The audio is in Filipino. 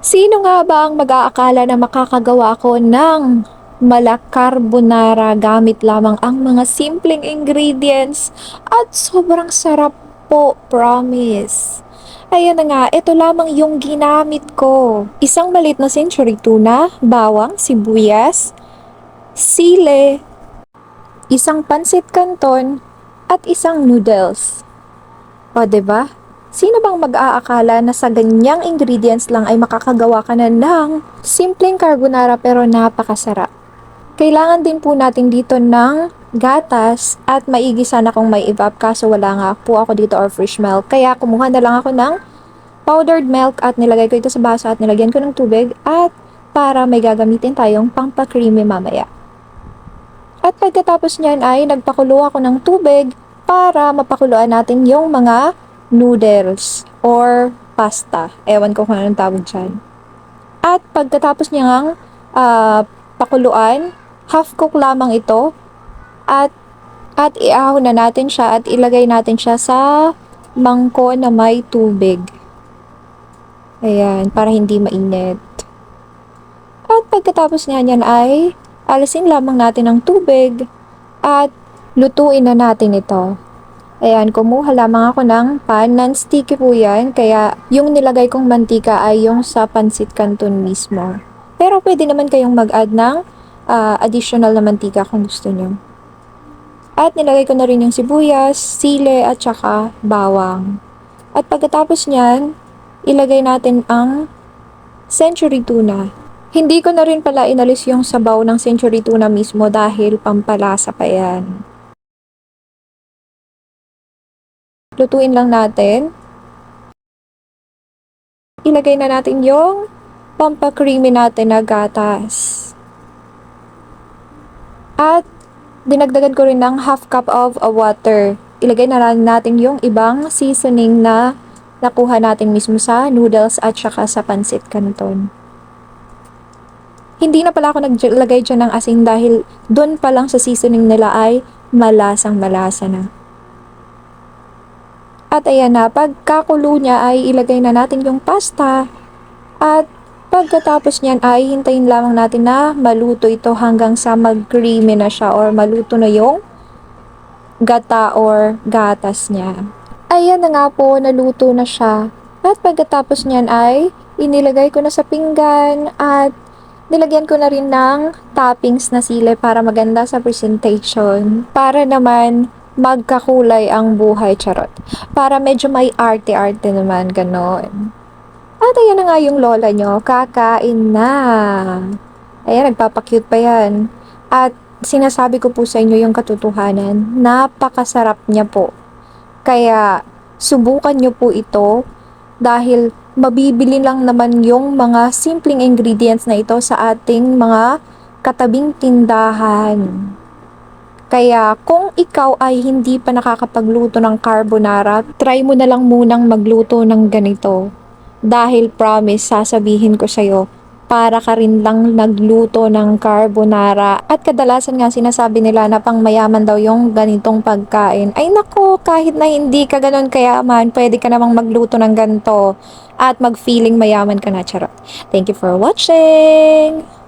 Sino nga ba ang mag-aakala na makakagawa ako ng mala carbonara gamit lamang ang mga simpleng ingredients at sobrang sarap po, promise. Ayan na nga, ito lamang yung ginamit ko. Isang maliit na century tuna, bawang, sibuyas, sile, isang pansit canton, at isang noodles. O, 'di ba? Sino bang mag-aakala na sa ganyang ingredients lang ay makakagawa ka na ng simpleng carbonara pero napakasarap? Kailangan din po natin dito ng gatas at maigi sana kung may evap kaso wala nga po ako dito or fresh milk. Kaya kumuha na lang ako ng powdered milk at nilagay ko ito sa baso at nilagyan ko ng tubig at para may gagamitin tayong pampakreamy mamaya. At pagkatapos niyan ay nagpakulo ako ng tubig para mapakuluan natin yung mga noodles or pasta. Ewan ko kung anong tawag dyan. At pagkatapos niyang pakuluan, half cook lamang ito at iahon na natin siya at ilagay natin siya sa mangkok na may tubig. Ayan, para hindi mainit. At pagkatapos niyan ay alisin lamang natin ang tubig at lutuin na natin ito. Ayan, kumuha lamang ako ng pan. Non-sticky po yan, kaya yung nilagay kong mantika ay yung sa pancit canton mismo. Pero pwede naman kayong mag-add ng additional na mantika kung gusto nyo. At nilagay ko na rin yung sibuyas, sile at saka bawang. At pagkatapos nyan, ilagay natin ang century tuna. Hindi ko na rin pala inalis yung sabaw ng century tuna mismo dahil pampalasa pa yan. Lutuin lang natin. Ilagay na natin yung pampakreamy natin na gatas. At dinagdagan ko rin ng half cup of water. Ilagay na lang natin yung ibang seasoning na nakuha natin mismo sa noodles at saka sa pancit canton. Hindi na pala ako naglagay dyan ng asin dahil doon pa lang sa seasoning nila ay malasang malasa na. At ayan na, pagkakulo niya ay ilagay na natin yung pasta at pagkatapos niyan ay hintayin lamang natin na maluto ito hanggang sa mag-creamy na siya or maluto na yung gata or gatas niya. Ayan na nga po, naluto na siya. At pagkatapos niyan ay inilagay ko na sa pinggan at nilagyan ko na rin ng toppings na sili para maganda sa presentation. Para naman magkakulay ang buhay, charot. Para medyo may arte-arte naman, ganon. At ayan na nga yung lola nyo, kakain na. Ayan, nagpapakyut pa yan. At sinasabi ko po sa inyo yung katotohanan, napakasarap niya po. Kaya subukan nyo po ito dahil mabibili lang naman yung mga simpleng ingredients na ito sa ating mga katabing tindahan. Kaya kung ikaw ay hindi pa nakakapagluto ng carbonara, try mo na lang munang magluto ng ganito. Dahil promise, sasabihin ko sa'yo, para ka rin lang nagluto ng carbonara. At kadalasan nga sinasabi nila na pang mayaman daw yung ganitong pagkain. Ay nako, kahit na hindi ka ganon kayaman, pwede ka namang magluto ng ganito. At mag-feeling mayaman ka na, charot. Thank you for watching!